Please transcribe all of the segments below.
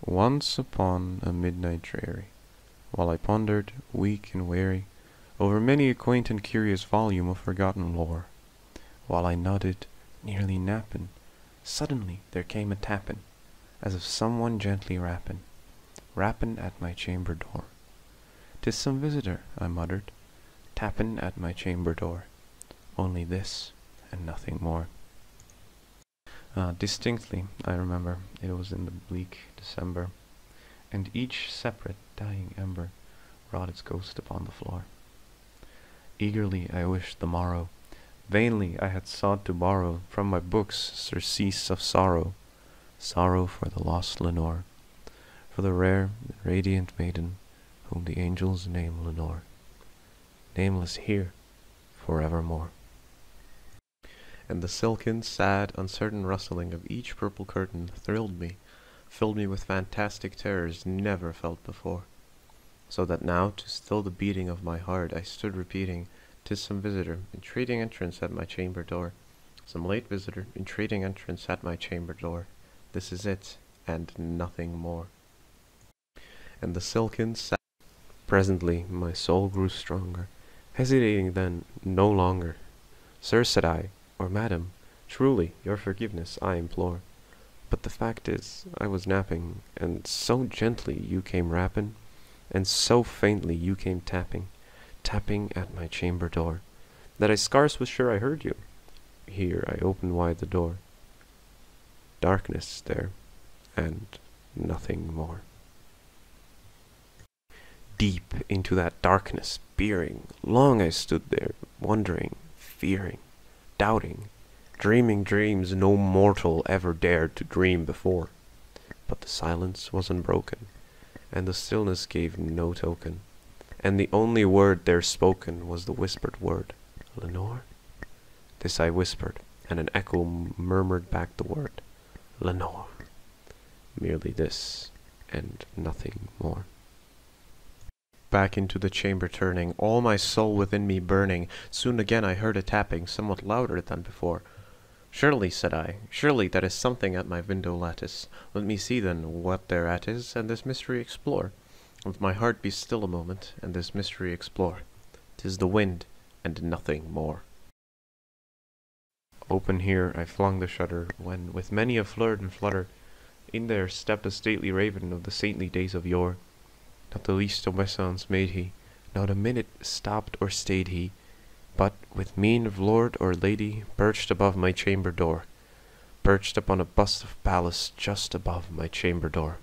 Once upon a midnight dreary, while I pondered, weak and weary, over many a quaint and curious volume of forgotten lore, while I nodded, nearly nappin', suddenly there came a tappin', as of some one gently rappin' at my chamber door. "'Tis some visitor," I muttered, "tappin' at my chamber door. Only this, and nothing more." Distinctly, I remember, it was in the bleak December, and each separate dying ember wrought its ghost upon the floor. Eagerly I wished the morrow, vainly I had sought to borrow from my books surcease of sorrow, sorrow for the lost Lenore, for the rare and radiant maiden whom the angels name Lenore, nameless here forevermore. And the silken, sad, uncertain rustling of each purple curtain thrilled me, filled me with fantastic terrors never felt before. So that now, to still the beating of my heart, I stood repeating, "'Tis some visitor, entreating entrance at my chamber door. Some late visitor, entreating entrance at my chamber door. This is it, and nothing more." And the silken, sad... Presently my soul grew stronger, hesitating then no longer. "Sir," said I, "or madam, truly your forgiveness I implore. But the fact is, I was napping, and so gently you came rapping, and so faintly you came tapping, tapping at my chamber door, that I scarce was sure I heard you." Here I opened wide the door. Darkness there, and nothing more. Deep into that darkness peering, long I stood there, wondering, fearing, doubting, dreaming dreams no mortal ever dared to dream before. But the silence was unbroken, and the stillness gave no token, and the only word there spoken was the whispered word, "Lenore?" This I whispered, and an echo murmured back the word, "Lenore." Merely this, and nothing more. Back into the chamber turning, all my soul within me burning, soon again I heard a tapping, somewhat louder than before. "Surely," said I, "surely that is something at my window lattice. Let me see then what thereat is, and this mystery explore. Let my heart be still a moment, and this mystery explore. 'Tis the wind, and nothing more." Open here I flung the shutter, when, with many a flirt and flutter, in there stepped a stately raven of the saintly days of yore. Not the least obeisance made he, not a minute stopped or stayed he, but, with mien of lord or lady, perched above my chamber door, perched upon a bust of Pallas just above my chamber door,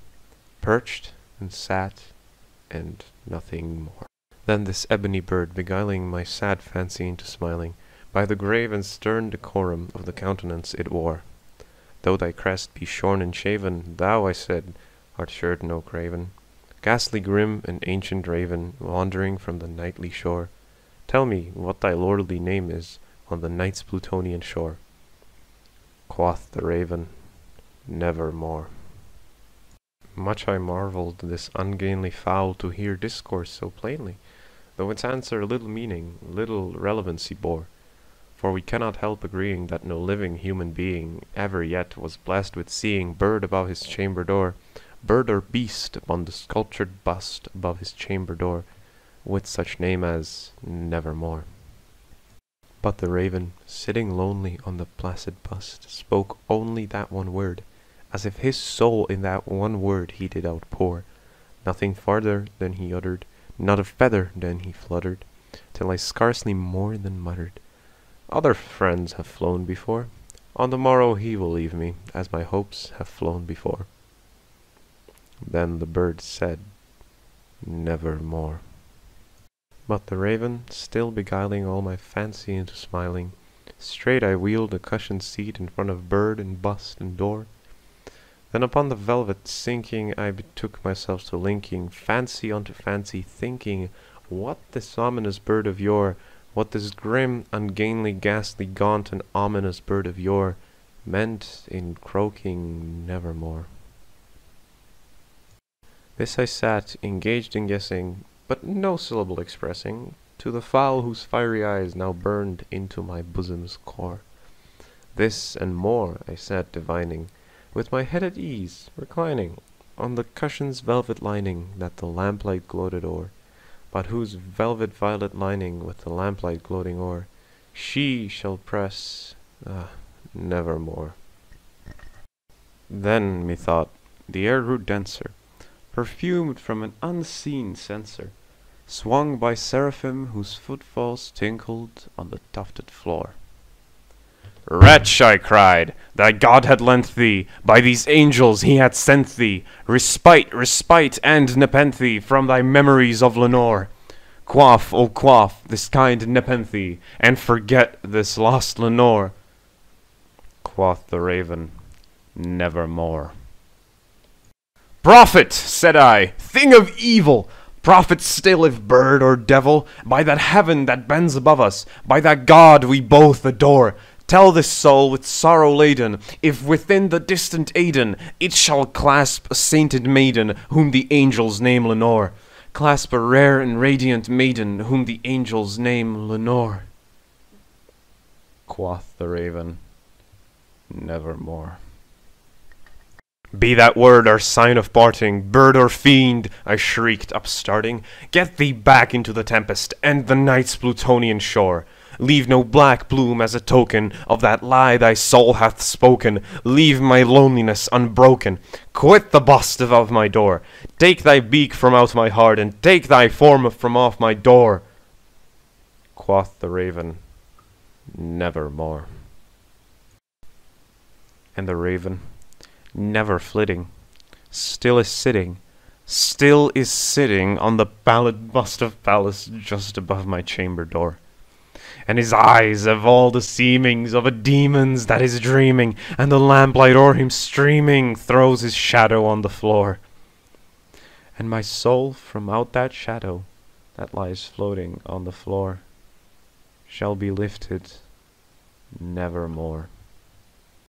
perched, and sat, and nothing more. Then this ebony bird, beguiling my sad fancy into smiling, by the grave and stern decorum of the countenance it wore, "Though thy crest be shorn and shaven, thou," I said, "art sure no craven, ghastly grim and ancient raven, wandering from the nightly shore. Tell me what thy lordly name is on the night's Plutonian shore." Quoth the raven, "Nevermore." Much I marvelled this ungainly fowl to hear discourse so plainly, though its answer little meaning, little relevancy bore. For we cannot help agreeing that no living human being ever yet was blessed with seeing bird above his chamber door, bird or beast upon the sculptured bust above his chamber door, with such name as Nevermore. But the raven, sitting lonely on the placid bust, spoke only that one word, as if his soul in that one word he did outpour. Nothing farther than he uttered, not a feather than he fluttered, till I scarcely more than muttered, "Other friends have flown before. On the morrow he will leave me, as my hopes have flown before." Then the bird said, "Nevermore." But the raven, still beguiling all my fancy into smiling, straight I wheeled a cushioned seat in front of bird and bust and door. Then upon the velvet sinking, I betook myself to linking fancy unto fancy, thinking what this ominous bird of yore, what this grim, ungainly, ghastly, gaunt, and ominous bird of yore meant in croaking "Nevermore." This I sat, engaged in guessing, but no syllable expressing, to the fowl whose fiery eyes now burned into my bosom's core. This and more I sat divining, with my head at ease, reclining, on the cushion's velvet lining that the lamplight gloated o'er, but whose velvet violet lining with the lamplight gloating o'er, she shall press, nevermore. Then, methought, the air grew denser, perfumed from an unseen censer, swung by seraphim whose footfalls tinkled on the tufted floor. "Wretch," I cried, "thy God had lent thee, by these angels he had sent thee, respite, respite, and nepenthe from thy memories of Lenore. Quaff, oh quaff, this kind nepenthe, and forget this lost Lenore." Quoth the raven, "Nevermore." "Prophet," said I, "thing of evil! Prophet still, if bird or devil, by that heaven that bends above us, by that God we both adore, tell this soul with sorrow laden, if within the distant Aidenn it shall clasp a sainted maiden, whom the angels name Lenore. Clasp a rare and radiant maiden, whom the angels name Lenore." Quoth the raven, "Nevermore." "Be that word our sign of parting, bird or fiend," I shrieked, upstarting, "get thee back into the tempest, and the night's Plutonian shore. Leave no black plume as a token of that lie thy soul hath spoken. Leave my loneliness unbroken. Quit the bust above my door. Take thy beak from out my heart, and take thy form from off my door." Quoth the raven, "Nevermore." And the raven, never flitting, still is sitting on the pallid bust of Pallas just above my chamber door. And his eyes have all the seemings of a demon's that is dreaming, and the lamplight o'er him streaming throws his shadow on the floor. And my soul from out that shadow that lies floating on the floor shall be lifted nevermore.